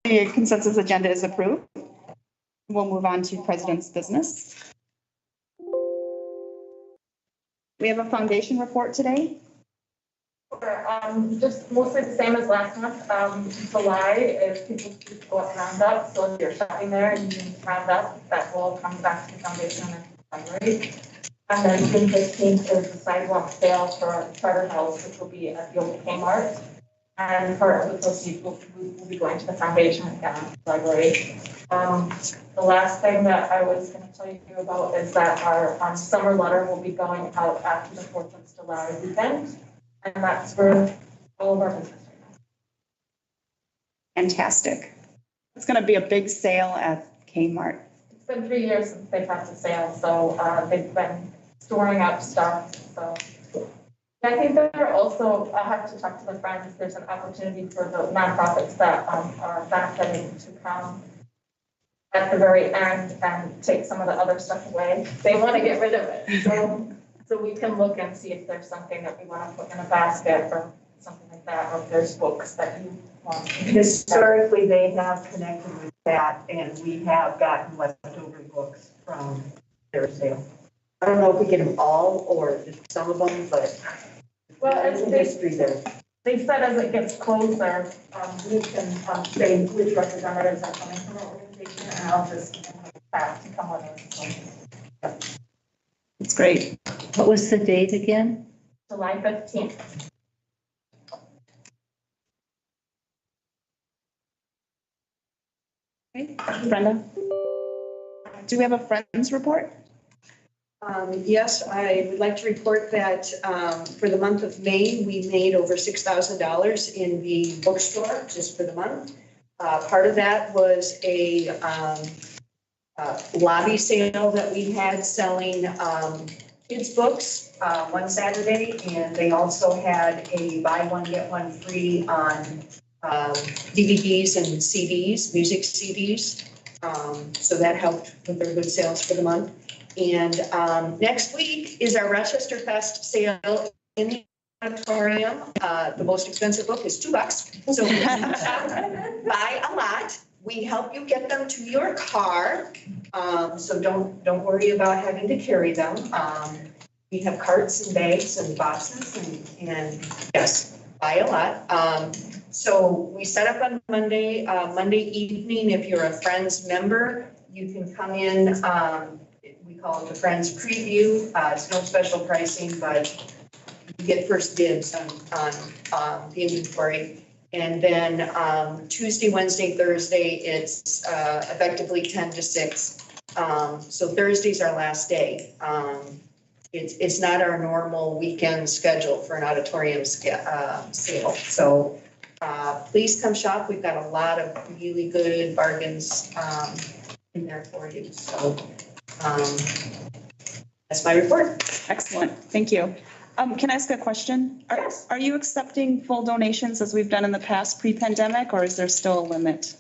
The consensus agenda is approved. We'll move on to president's business. We have a foundation report today. Just mostly the same as last month. July is people go up roundup, so if you're shopping there and you need roundup, that will come back to the foundation in February. And then June 15th is the sidewalk sale for Charter House, which will be at the old Kmart. And part of the proceeds will be going to the foundation again in February. The last thing that I was going to tell you about is that our summer letter will be going out after the 4th of July weekend. And that's for all of our business right now. Fantastic. It's going to be a big sale at Kmart. It's been 3 years since they've had the sale, so they've been storing up stuff. So I think there are also, I have to talk to the friends, there's an opportunity for the nonprofits that are benefiting to come at the very end and take some of the other stuff away. They want to get rid of it. So we can look and see if there's something that we want to put in a basket or something like that, or if there's books that you want. Historically, they have connected with that, and we have gotten leftover books from their sale. I don't know if we get them all or just some of them, but there's a history there. They said as it gets closer, we can say which representatives are coming from our organization, and I'll just have to come with us. It's great. What was the date again? July 15th. Okay. Brenda, do we have a friends report? Yes, I would like to report that for the month of May, we made over $6,000 in the bookstore just for the month. Part of that was a lobby sale that we had selling kids' books one Saturday, and they also had a buy one, get one free on DVDs and CDs, music CDs. So that helped with their good sales for the month. And next week is our Rochester Fest sale in the auditorium. The most expensive book is $2. So buy a lot. We help you get them to your car. So don't worry about having to carry them. We have carts and bags and boxes and yes, buy a lot. So we set up on Monday evening. If you're a Friends member, you can come in. We call it the Friends Preview. It's no special pricing, but you get first dibs on the inventory. And then Tuesday, Wednesday, Thursday, it's effectively 10 to 6. So Thursday's our last day. It's not our normal weekend schedule for an auditorium sale. So please come shop. We've got a lot of really good bargains in there for you. So that's my report. Excellent. Thank you. Can I ask a question? Yes. Are you accepting full donations as we've done in the past pre-pandemic, or is there still a limit?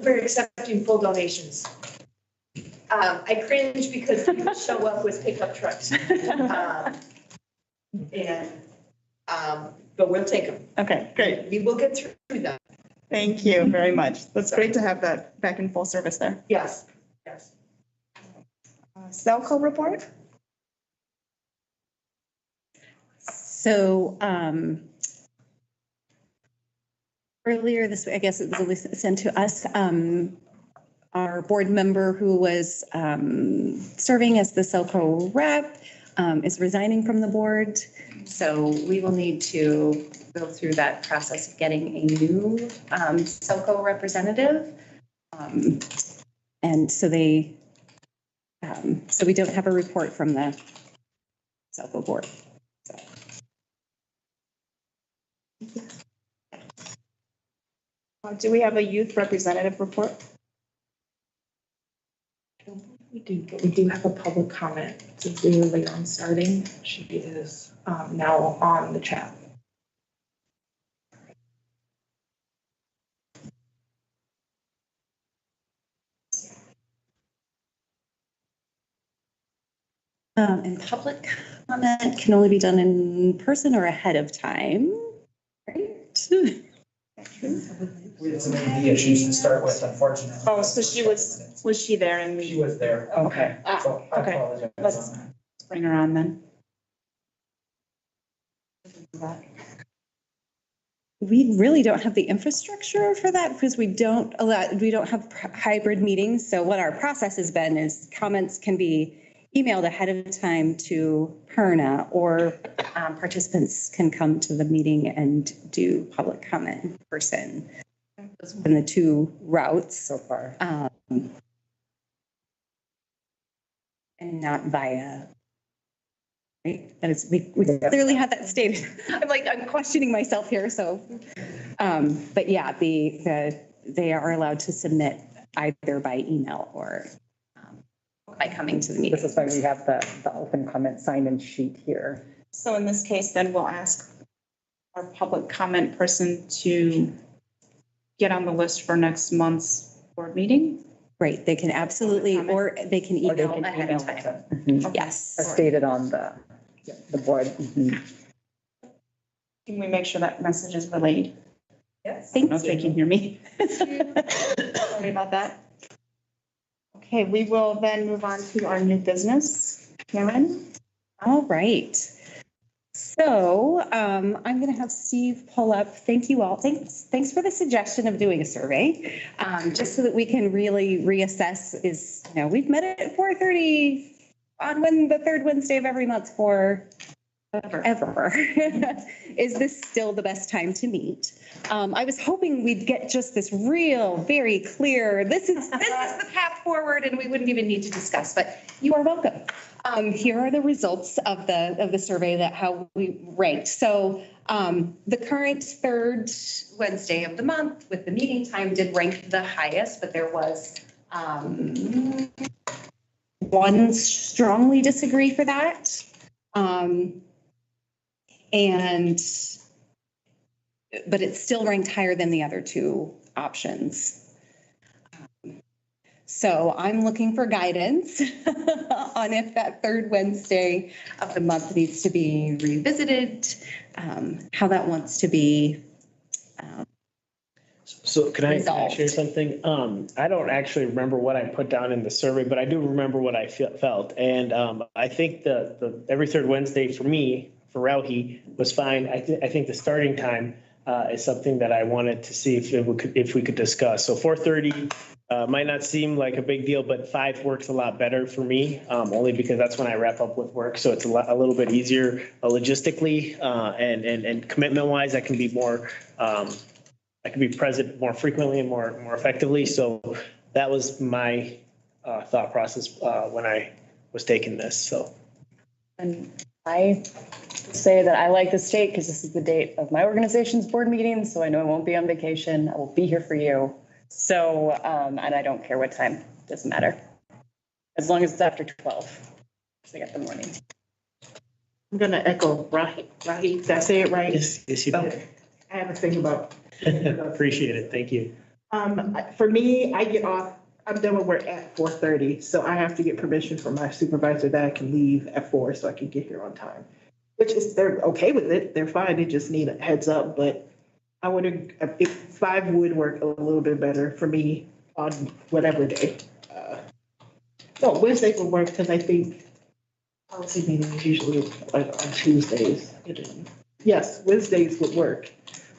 We're accepting full donations. I cringe because people show up with pickup trucks. But we'll take them. Okay, great. We will get through them. Thank you very much. That's great to have that back in full service there. Yes, yes. Selco report? So earlier this week, I guess it was sent to us, our board member who was serving as the Selco rep is resigning from the board. So we will need to go through that process of getting a new Selco representative. And so so we don't have a report from the Selco board. So. Do we have a youth representative report? We do, but we do have a public comment since we were late on starting. She is now on the chat. And public comment can only be done in person or ahead of time, right? We had some AD issues to start with, unfortunately. Oh, so was she there and She we was there. Okay. So I Okay. apologize Let's- on that. bring her on then? We really don't have the infrastructure for that because we don't have hybrid meetings. So what our process has been is comments can be emailed ahead of time to Perna, or participants can come to the meeting and do public comment in person. Those have been the two routes so far. And not via. Right? And it's, we clearly had that stated. I'm questioning myself here, so. But yeah, they are allowed to submit either by email or by coming to the meeting. This is why we have the open comment sign-in sheet here. So in this case, then we'll ask our public comment person to get on the list for next month's board meeting. Right, they can absolutely, or they can Or they email can ahead of email time. them. Mhm. Yes. As stated on the board. Mhm. Can we make sure that message is relayed? Yes. I don't know Thank if they you. can hear me. Sorry about that. Okay, we will then move on to our new business. Karen? All right. So I'm going to have Steve pull up. Thank you all. Thanks for the suggestion of doing a survey, just so that we can really reassess. We've met at 4:30 on the third Wednesday of every month for ever. Is this still the best time to meet? I was hoping we'd get just this real, very clear, this is the path forward, and we wouldn't even need to discuss, but you are welcome. Here are the results of the survey, that how we ranked. So the current third Wednesday of the month with the meeting time did rank the highest, but there was one strongly disagree for that. But it's still ranked higher than the other two options. So I'm looking for guidance on if that third Wednesday of the month needs to be revisited, how that wants to be. So can I Resolved. share something? I don't actually remember what I put down in the survey, but I do remember what I felt. And I think the every third Wednesday for me, for Rauhi, was fine. I think the starting time is something that I wanted to see if we could discuss. So 4:30 might not seem like a big deal, but 5 works a lot better for me, only because that's when I wrap up with work. So it's a little bit easier logistically and commitment wise. I can be more. I can be present more frequently and more effectively. So that was my thought process when I was taking this. So. And I say that I like this date because this is the date of my organization's board meeting. So I know I won't be on vacation. I will be here for you. So, and I don't care what time, doesn't matter. As long as it's after 12, so I got the morning. I'm gonna echo Rahi. Did I say it right? Yes, you did. Okay. I have a thing about. Appreciate it. Thank you. For me, I get off, I'm done with work at 4:30, so I have to get permission from my supervisor that I can leave at 4 so I can get here on time. Which is, they're okay with it, they're fine, they just need a heads up, but I would, if 5 would work a little bit better for me on whatever day. No, Wednesday would work because I think policy meeting is usually like on Tuesdays. Yes, Wednesdays would work.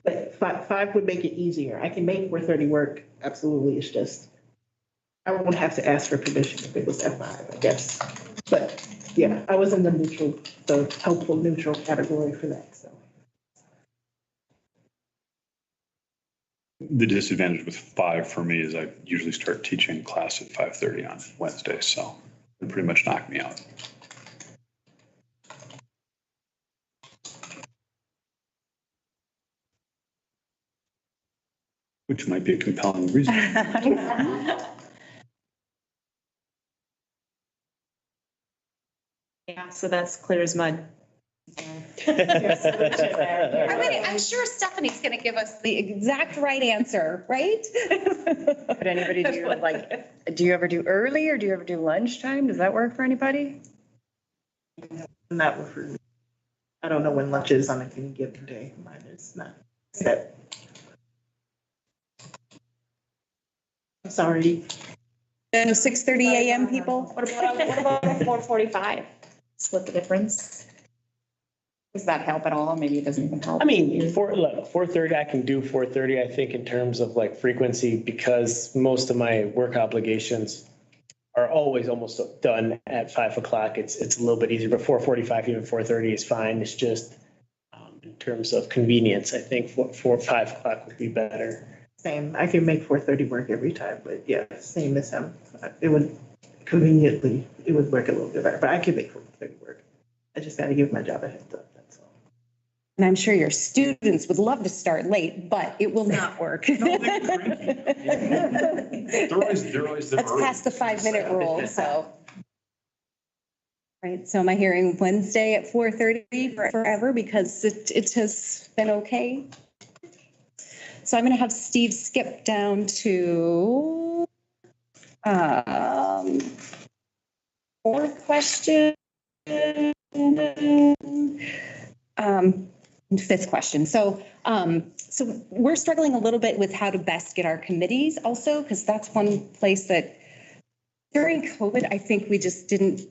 But 5 would make it easier. I can make 4:30 work, absolutely. It's just, I won't have to ask for permission if it was at 5, I guess. But yeah, I was in the helpful neutral category for that, so. The disadvantage with 5 for me is I usually start teaching class at 5:30 on Wednesdays, so it pretty much knocked me out. Which might be a compelling reason. Yeah, so that's clear as mud. I'm sure Stephanie's going to give us the exact right answer, right? Could anybody do do you ever do early or do you ever do lunchtime? Does that work for anybody? Not for me. I don't know when lunch is on any given day. Mine is not set. I'm sorry. No 6:30 a.m. people? What about 4:45? Split the difference? Does that help at all? Maybe it doesn't even help. I mean, 4:30, I can do 4:30, I think, in terms of like frequency, because most of my work obligations are always almost done at 5 o'clock. It's a little bit easier, but 4:45, even 4:30 is fine. It's just in terms of convenience, I think 5 o'clock would be better. Same, I can make 4:30 work every time, but yeah, same as him. It would conveniently, it would work a little bit better, but I can make 4:30 work. I just gotta give my job a heads up, that's all. And I'm sure your students would love to start late, but it will not work. They're always. That's past the 5-minute rule, so. Right, so am I hearing Wednesday at 4:30 forever because it has been okay? So I'm going to have Steve skip down to fourth question. Fifth question. So we're struggling a little bit with how to best get our committees also, because that's one place that during COVID, I think we just didn't,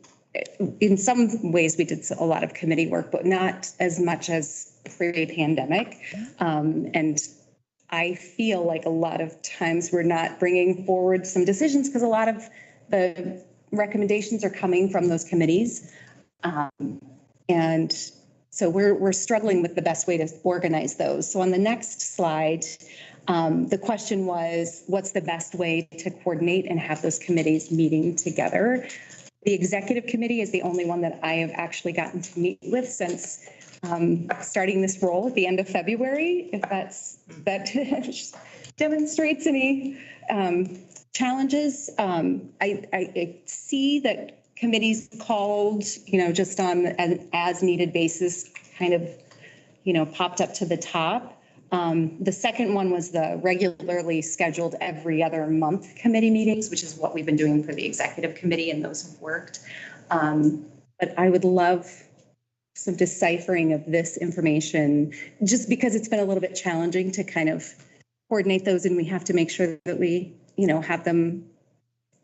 in some ways we did a lot of committee work, but not as much as pre-pandemic. And I feel like a lot of times we're not bringing forward some decisions because a lot of the recommendations are coming from those committees. And so we're struggling with the best way to organize those. So on the next slide, the question was, what's the best way to coordinate and have those committees meeting together? The executive committee is the only one that I have actually gotten to meet with since starting this role at the end of February, if that demonstrates any challenges. I see that committees called, just on an as needed basis kind of, popped up to the top. The second one was the regularly scheduled every other month committee meetings, which is what we've been doing for the executive committee, and those have worked. But I would love some deciphering of this information, just because it's been a little bit challenging to kind of coordinate those, and we have to make sure that we, have them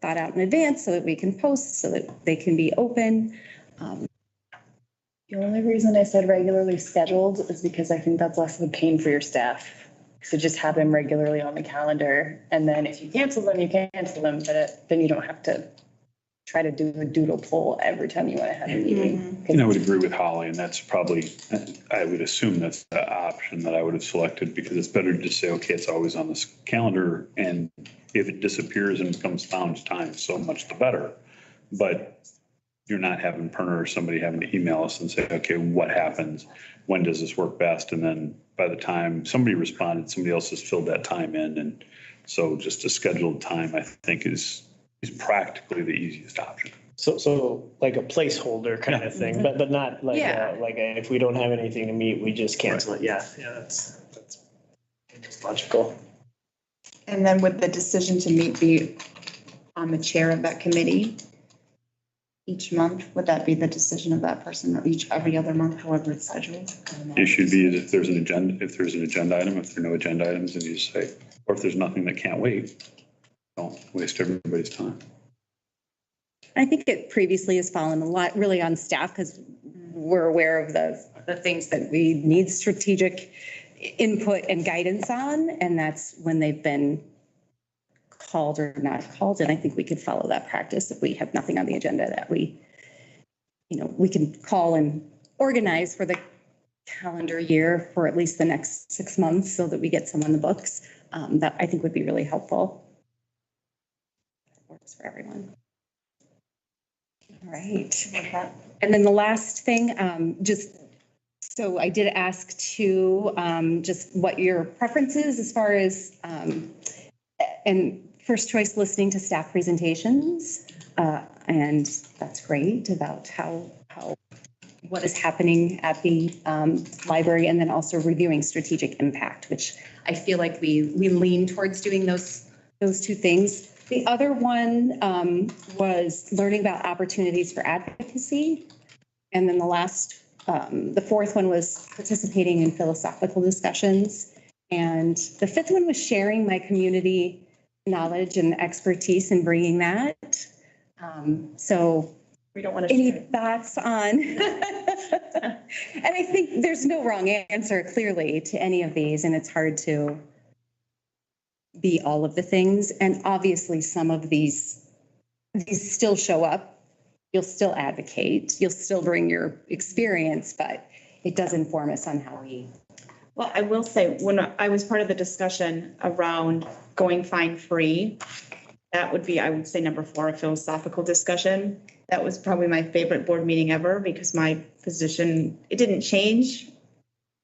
thought out in advance so that we can post, so that they can be open. The only reason I said regularly scheduled is because I think that's less of a pain for your staff. So just have them regularly on the calendar. And then if you cancel them, you cancel them, but then you don't have to try to do a doodle poll every time you want to have a meeting. And I would agree with Holly, and that's probably, I would assume that's the option that I would have selected, because it's better to just say, okay, it's always on this calendar, and if it disappears and becomes found time, so much the better. But you're not having Perner or somebody having to email us and say, okay, what happens? When does this work best? And then by the time somebody responded, somebody else has filled that time in. And so just a scheduled time, I think, is practically the easiest option. So like a placeholder kind of thing, but not like, if we don't have anything to meet, we just cancel it. Yeah, that's just logical. And then would the decision to meet be on the chair of that committee each month? Would that be the decision of that person, or every other month, however it's scheduled? It should be if there's an agenda, if there are no agenda items, then you just say, or if there's nothing that can't wait, don't waste everybody's time. I think it previously has fallen a lot really on staff, because we're aware of the things that we need strategic input and guidance on, and that's when they've been called or not called. And I think we could follow that practice if we have nothing on the agenda that we can call and organize for the calendar year for at least the next 6 months, so that we get some on the books. That I think would be really helpful. That works for everyone. All right. And then the last thing, so I did ask to just what your preference is as far as, and first choice listening to staff presentations. And that's great, about what is happening at the library, and then also reviewing strategic impact, which I feel like we lean towards doing those two things. The other one was learning about opportunities for advocacy. And then the fourth one was participating in philosophical discussions. And the fifth one was sharing my community knowledge and expertise in bringing that. So We don't want to. any thoughts on? And I think there's no wrong answer clearly to any of these, and it's hard to be all of the things. And obviously, some of these still show up. You'll still advocate, you'll still bring your experience, but it does inform us on how we. Well, I will say, when I was part of the discussion around going fine-free, that would be, I would say, number 4, a philosophical discussion. That was probably my favorite board meeting ever because my position, it didn't change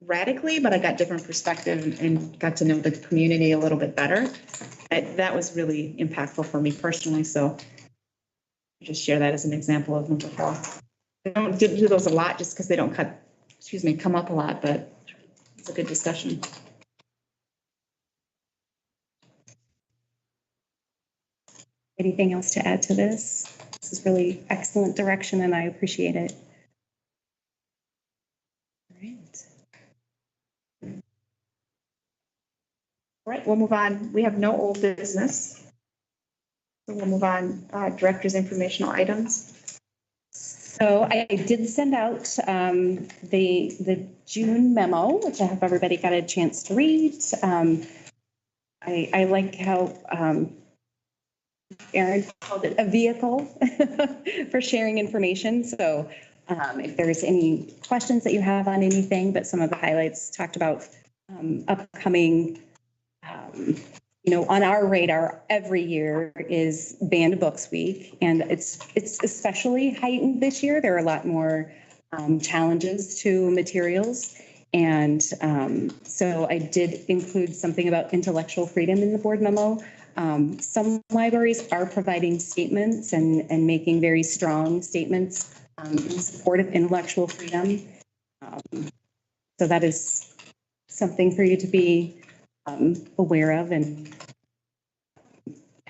radically, but I got different perspective and got to know the community a little bit better. That was really impactful for me personally, so just share that as an example of number 4. I don't do those a lot just because they don't come up a lot, but it's a good discussion. Anything else to add to this? This is really excellent direction and I appreciate it. All right. All right, we'll move on. We have no old business. So we'll move on, director's informational items. So I did send out the June memo, which I hope everybody got a chance to read. I like how Aaron called it a vehicle for sharing information. So if there's any questions that you have on anything, but some of the highlights talked about upcoming, on our radar every year is Banned Books Week, and it's especially heightened this year. There are a lot more challenges to materials. And so I did include something about intellectual freedom in the board memo. Some libraries are providing statements and making very strong statements in support of intellectual freedom. So that is something for you to be aware of and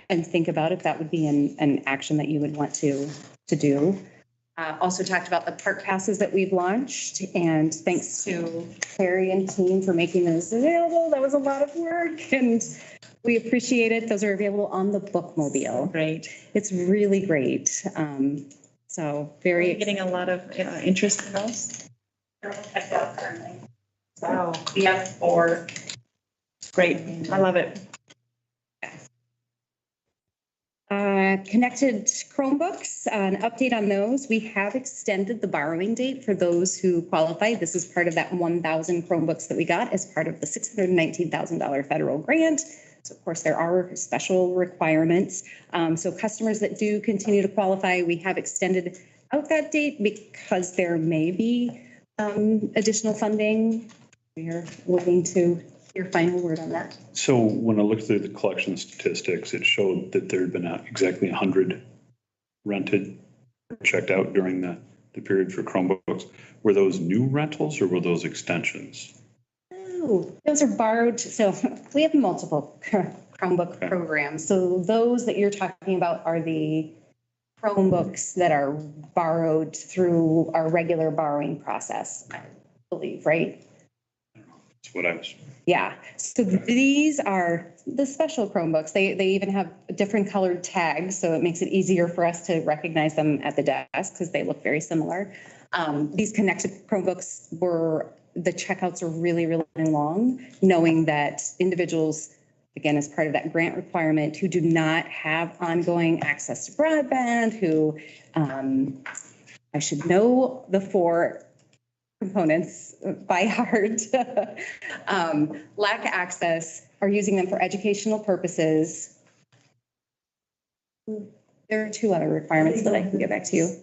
think about if that would be an action that you would want to do. Also talked about the park passes that we've launched, and thanks to Clary and team for making those available. That was a lot of work and we appreciate it. Those are available on the Bookmobile. Great. It's really great. So very. Getting a lot of interest in those. Wow. We have 4. Great. I love it. Connected Chromebooks, an update on those. We have extended the borrowing date for those who qualify. This is part of that 1,000 Chromebooks that we got as part of the $619,000 federal grant. So of course there are special requirements. So customers that do continue to qualify, we have extended out that date because there may be additional funding. We are waiting to your final word on that. So when I looked through the collection statistics, it showed that there had been exactly 100 rented, checked out during the period for Chromebooks. Were those new rentals or were those extensions? Oh, those are borrowed. So we have multiple Chromebook programs. So those that you're talking about are the Chromebooks that are borrowed through our regular borrowing process, I believe, right? That's what I was. Yeah, so these are the special Chromebooks. They even have different colored tags, so it makes it easier for us to recognize them at the desk because they look very similar. These connected Chromebooks the checkouts are really, really long, knowing that individuals, again, as part of that grant requirement, who do not have ongoing access to broadband, who I should know the 4 components by heart, lack access, are using them for educational purposes. There are 2 other requirements that I can get back to you.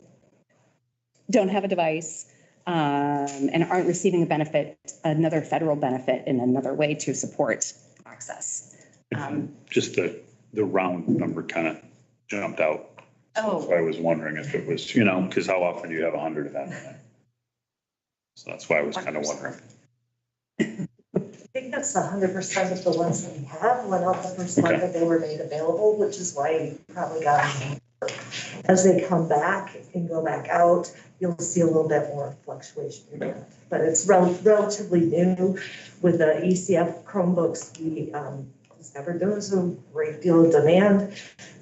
Don't have a device and aren't receiving a benefit, another federal benefit in another way to support access. Just the round number kind of jumped out. Oh. So I was wondering if it was, because how often do you have 100 of them? So that's why I was kind of wondering. I think that's 100% of the ones that we have went out the first month that they were made available, which is why you probably got them. As they come back and go back out, you'll see a little bit more fluctuation in that. But it's relatively new with the ECF Chromebooks. There was a great deal of demand.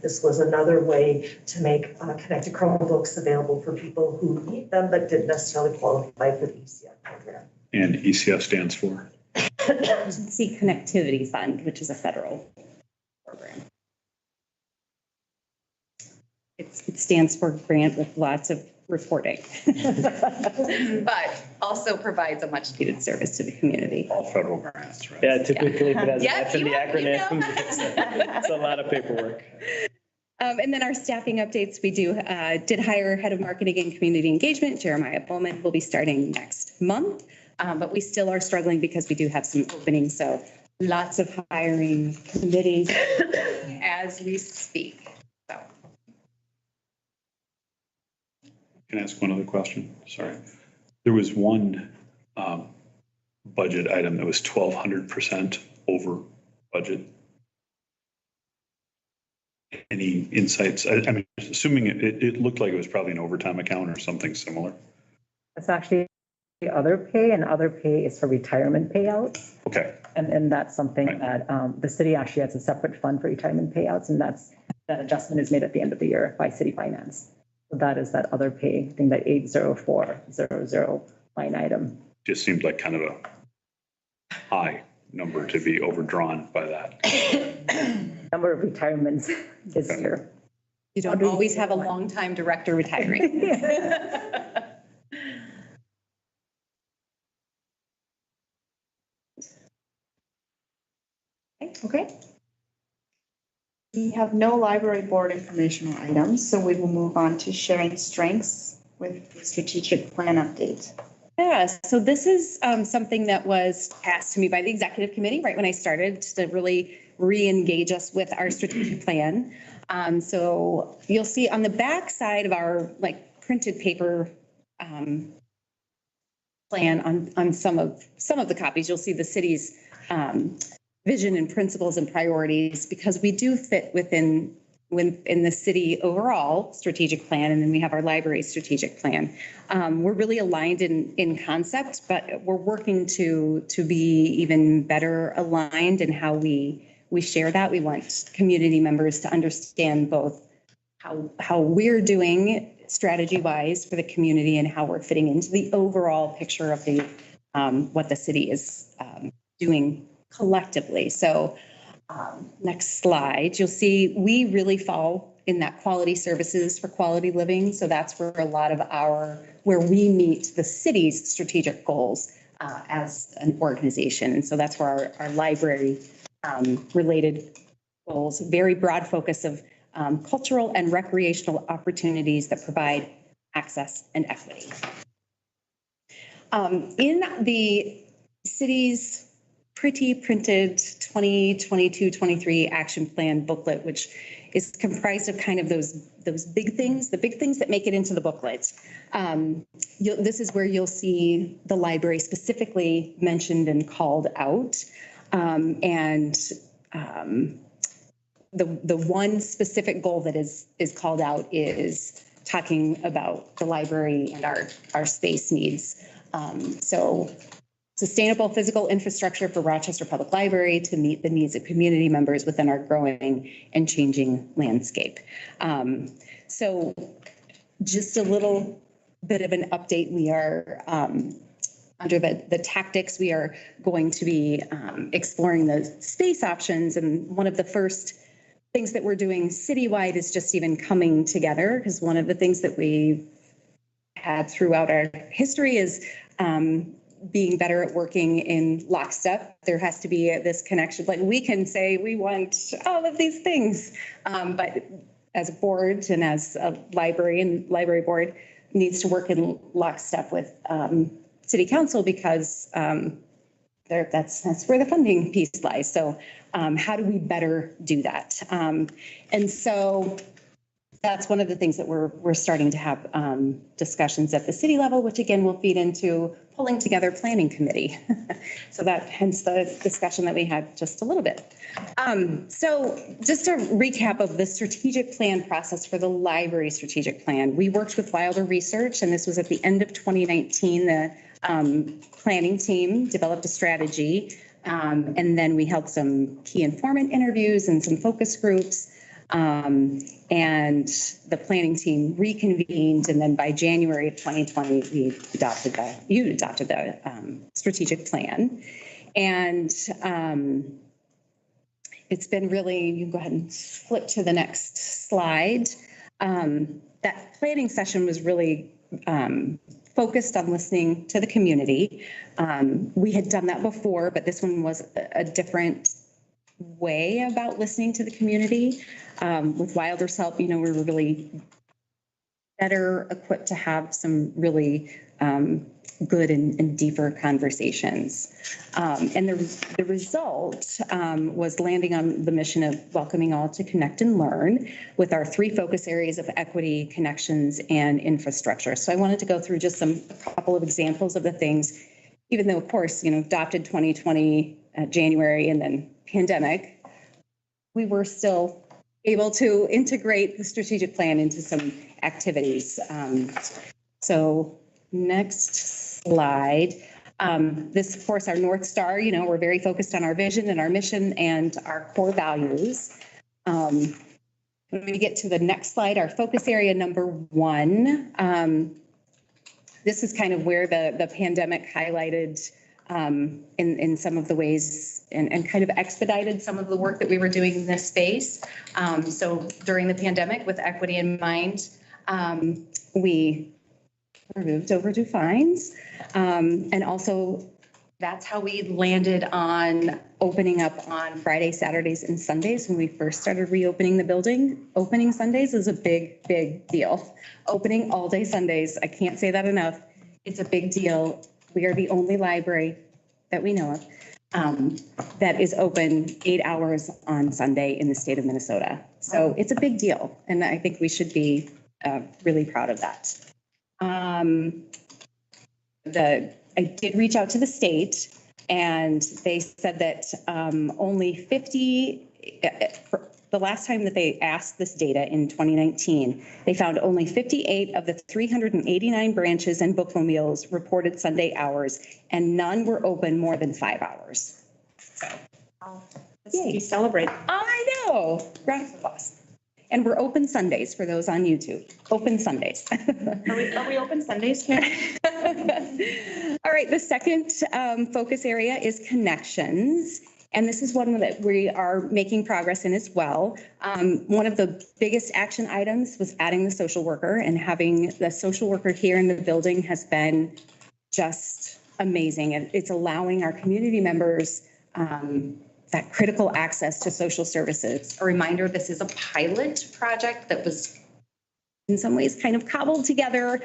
This was another way to make connected Chromebooks available for people who need them but didn't necessarily qualify for the ECF program. And ECF stands for? Emergency Connectivity Fund, which is a federal program. It stands for grant with lots of reporting, but also provides a much needed service to the community. All federal grants, right? Yeah, typically if it has Yeah, that's in the you know. acronym, it's a lot of paperwork. And then our staffing updates, we did hire head of marketing and community engagement. Jeremiah Bowman will be starting next month, but we still are struggling because we do have some openings. So lots of hiring committees as we speak. So. Can I ask one other question? Sorry. There was one budget item that was 1,200% over budget. Any insights? I mean, assuming it looked like it was probably an overtime account or something similar. It's actually the other pay, and other pay is for retirement payouts. Okay. And that's something Right. that the city actually has a separate fund for retirement payouts, and that adjustment is made at the end of the year by city finance. So that is that other pay thing, that 80400 line item. Just seemed like kind of a high number to be overdrawn by that. Number of retirements this Okay. year. You don't always have a longtime director retiring. Okay. We have no library board informational items, so we will move on to sharing strengths with the strategic plan update. Yeah, so this is something that was passed to me by the executive committee right when I started to really re-engage us with our strategic plan. So you'll see on the back side of our printed paper plan on some of the copies, you'll see the city's vision and principles and priorities, because we do fit within the city overall strategic plan, and then we have our library strategic plan. We're really aligned in concept, but we're working to be even better aligned in how we share that. We want community members to understand both how we're doing strategy-wise for the community and how we're fitting into the overall picture of the what the city is doing collectively. So next slide, you'll see we really fall in that quality services for quality living. So that's where a lot of where we meet the city's strategic goals as an organization. And so that's where our library related goals, very broad focus of cultural and recreational opportunities that provide access and equity. In the city's pretty printed 2022-23 action plan booklet, which is comprised of kind of those big things, the big things that make it into the booklet. This is where you'll see the library specifically mentioned and called out. The one specific goal that is called out is talking about the library and our space needs. So sustainable physical infrastructure for Rochester Public Library to meet the needs of community members within our growing and changing landscape. So just a little bit of an update. We are under the tactics, we are going to be exploring the space options. And one of the first things that we're doing citywide is just even coming together, because one of the things that we've had throughout our history is being better at working in lockstep. There has to be this connection. Like we can say we want all of these things, but as a board and as a library and library board needs to work in lockstep with city council, because that's where the funding piece lies. So how do we better do that? And so that's one of the things that we're starting to have discussions at the city level, which again will feed into pulling together planning committee. So that hence the discussion that we had just a little bit. So just a recap of the strategic plan process for the library strategic plan. We worked with Wilder Research, and this was at the end of 2019. The planning team developed a strategy And then we held some key informant interviews and some focus groups. And the planning team reconvened, and then by January of 2020, you adopted the strategic plan. And it's been really, you can go ahead and flip to the next slide. That planning session was really focused on listening to the community. We had done that before, but this one was a different way about listening to the community. With Wilder's help, we were really better equipped to have some really good and deeper conversations. And the result was landing on the mission of welcoming all to connect and learn with our 3 focus areas of equity, connections, and infrastructure. So I wanted to go through just a couple of examples of the things, even though, of course, adopted 2020 January and then pandemic, we were still able to integrate the strategic plan into some activities. So next slide. This, of course, our North Star, we're very focused on our vision and our mission and our core values. When we get to the next slide, our focus area number 1, this is kind of where the pandemic highlighted in some of the ways and kind of expedited some of the work that we were doing in this space. So during the pandemic, with equity in mind, we removed overdue fines. And also that's how we landed on opening up on Fridays, Saturdays, and Sundays when we first started reopening the building. Opening Sundays is a big, big deal. Opening all day Sundays, I can't say that enough. It's a big deal. We are the only library that we know of that is open 8 hours on Sunday in the state of Minnesota. So it's a big deal. And I think we should be really proud of that. I did reach out to the state, and they said that only 50, the last time that they asked this data in 2019, they found only 58 of the 389 branches and bookmobiles reported Sunday hours, and none were open more than 5 hours. So, We celebrate. I know. Round of applause. And we're open Sundays for those on YouTube. Open Sundays. Are we open Sundays, Karen? All right, the second focus area is connections. And this is one that we are making progress in as well. One of the biggest action items was adding the social worker, and having the social worker here in the building has been just amazing. And it's allowing our community members that critical access to social services. A reminder, this is a pilot project that was in some ways kind of cobbled together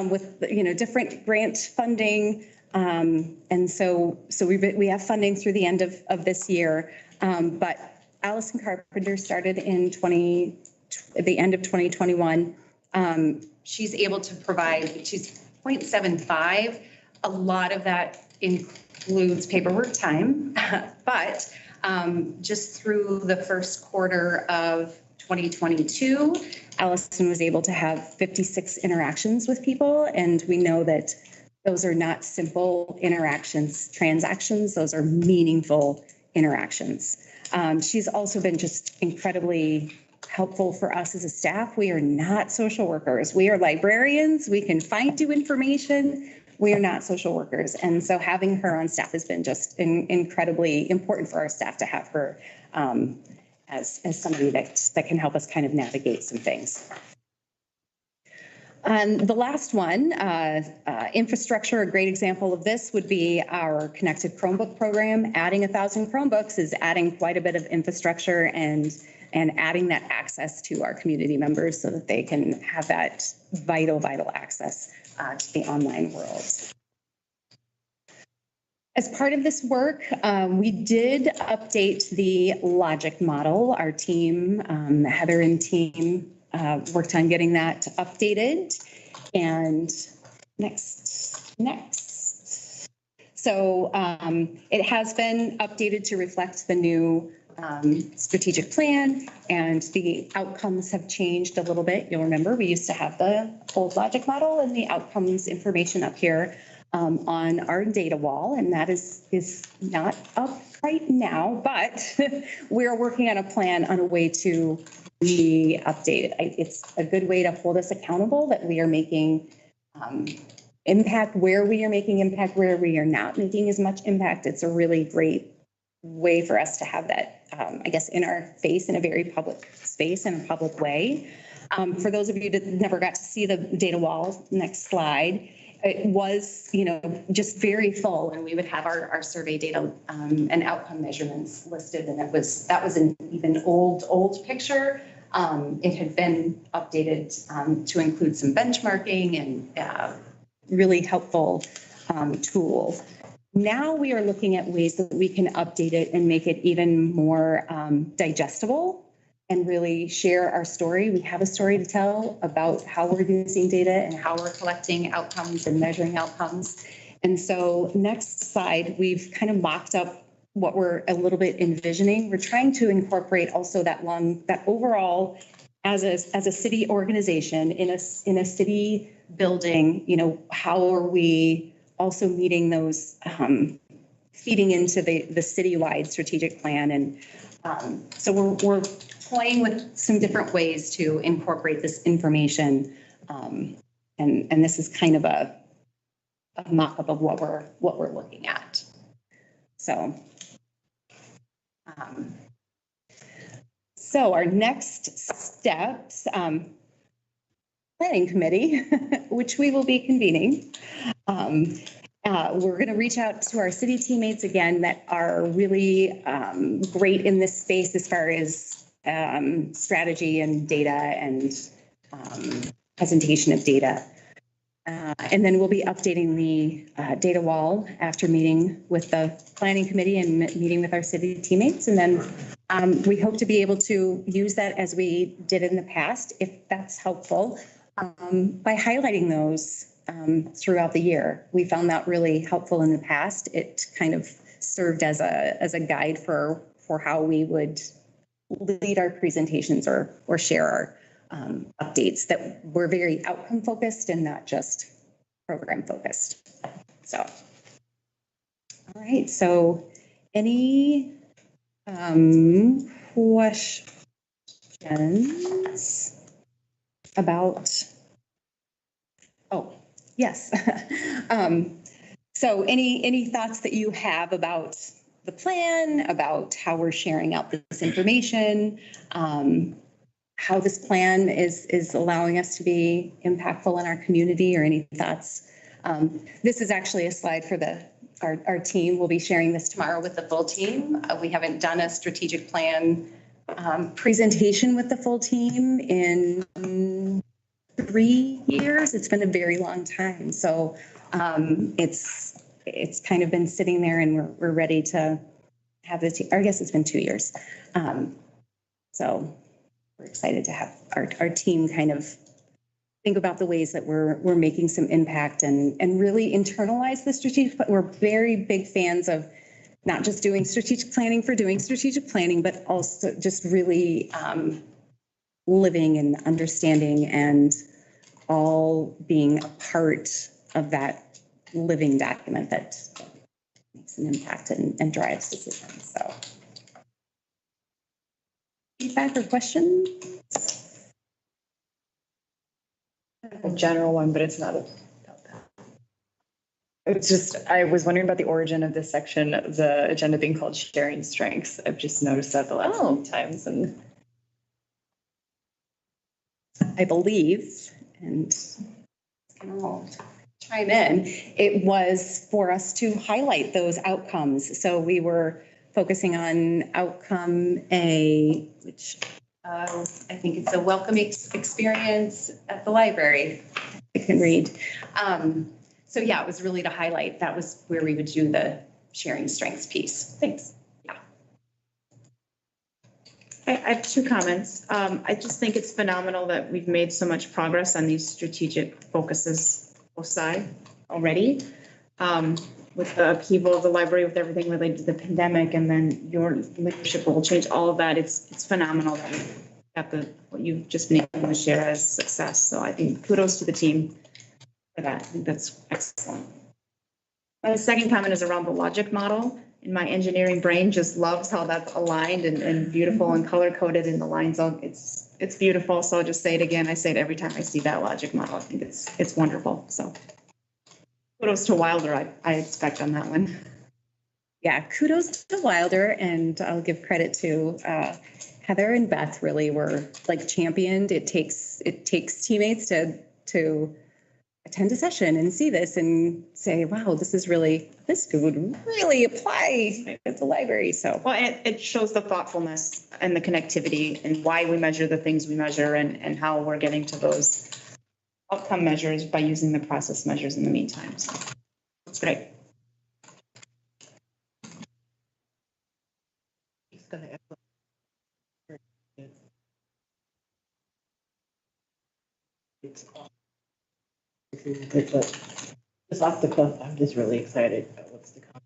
with, different grant funding. And so we have funding through the end of this year. But Allison Carpenter started in the end of 2021. She's able to provide, she's 0.75. A lot of that includes paperwork time, but just through the first quarter of 2022, Allison was able to have 56 interactions with people. And we know that those are not simple transactions. Those are meaningful interactions. She's also been just incredibly helpful for us as a staff. We are not social workers. We are librarians. We can find you information. We are not social workers. And so having her on staff has been just incredibly important for our staff to have her as somebody that can help us kind of navigate some things. And the last one, infrastructure, a great example of this would be our connected Chromebook program. Adding 1,000 Chromebooks is adding quite a bit of infrastructure and adding that access to our community members so that they can have that vital access to the online world. As part of this work, we did update the logic model. Our team, Heather and team, worked on getting that updated. And next. So it has been updated to reflect the new strategic plan, and the outcomes have changed a little bit. You'll remember, we used to have the old logic model and the outcomes information up here on our data wall, and that is not up right now, but we're working on a plan on a way to re-update it. It's a good way to hold us accountable that we are making impact where we are making impact, where we are not making as much impact. It's a really great way for us to have that, I guess, in our face in a very public space and a public way. For those of you that never got to see the data wall, next slide, it was, just very full, and we would have our survey data and outcome measurements listed, and that was an even old picture. It had been updated to include some benchmarking and really helpful tool. Now we are looking at ways that we can update it and make it even more digestible and really share our story. We have a story to tell about how we're using data and how we're collecting outcomes and measuring outcomes. And so next slide, we've kind of mocked up what we're a little bit envisioning. We're trying to incorporate also that overall, as a city organization in a city building, how are we also meeting those, feeding into the citywide strategic plan. And so we're playing with some different ways to incorporate this information. And this is kind of a mock-up of what we're looking at. So, so our next steps, planning committee, which we will be convening. We're going to reach out to our city teammates again that are really great in this space as far as strategy and data and presentation of data. And then we'll be updating the data wall after meeting with the planning committee and meeting with our city teammates. And then we hope to be able to use that as we did in the past, if that's helpful, by highlighting those throughout the year. We found that really helpful in the past. It kind of served as a guide for how we would lead our presentations or share our updates that were very outcome focused and not just program focused. So, all right. So, any questions about? Oh, yes. So, any thoughts that you have about the plan, about how we're sharing out this information, how this plan is allowing us to be impactful in our community, or any thoughts? This is actually a slide for our team. We'll be sharing this tomorrow with the full team. We haven't done a strategic plan presentation with the full team in 3 years. It's been a very long time. So it's kind of been sitting there, and we're ready to have the team. I guess it's been 2 years. So we're excited to have our team kind of think about the ways that we're making some impact and really internalize the strategic. But we're very big fans of not just doing strategic planning for doing strategic planning, but also just really living and understanding and all being a part of that living document that makes an impact and drives decisions. So, feedback or questions? A general one, but it's not about that. It's just, I was wondering about the origin of this section, of the agenda being called Sharing Strengths. I've just noticed that the last few times, and I believe, and I'll chime in, it was for us to highlight those outcomes. So we were focusing on outcome A, which I think it's a welcoming experience at the library. I can read. So yeah, it was really to highlight. That was where we would do the sharing strengths piece. Thanks. Yeah. I have 2 comments. I just think it's phenomenal that we've made so much progress on these strategic focuses both sides already. with the upheaval of the library, with everything related to the pandemic, and then your leadership will change all of that. It's phenomenal that we got what you've just been able to share as success. So I think kudos to the team for that. I think that's excellent. My second comment is around the logic model. And my engineering brain just loves how that's aligned and beautiful and color coded in the lines. It's beautiful. So I'll just say it again. I say it every time I see that logic model. I think it's wonderful. So kudos to Wilder, I expect on that one. Yeah, kudos to Wilder, and I'll give credit to Heather and Beth. Really were like championed. It takes teammates to attend a session and see this and say, wow, this would really apply at the library. So, well, it shows the thoughtfulness and the connectivity and why we measure the things we measure and how we're getting to those outcome measures by using the process measures in the meantime. So that's great. It's but just off the cuff, I'm just really excited about what's to come.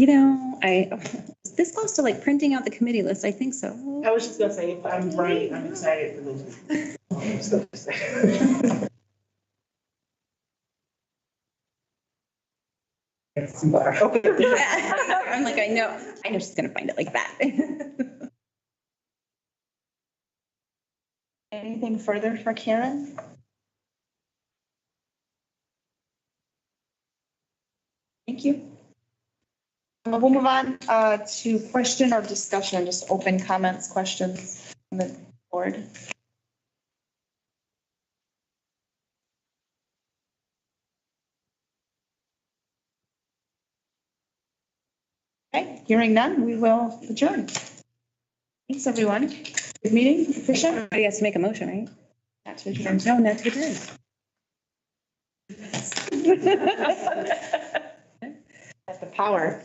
you know, this close to like printing out the committee list. I think so. I was just gonna say, if I'm right, I'm excited for those. I'm so excited. Okay. I'm like, I know she's gonna find it like that. Anything further for Karen? Thank you. We'll move on to question or discussion, just open comments, questions from the board. Okay, hearing none, we will adjourn. Thanks, everyone. Good meeting, efficient. Everybody has to make a motion, right? Not to adjourn. No, not to adjourn. At the power.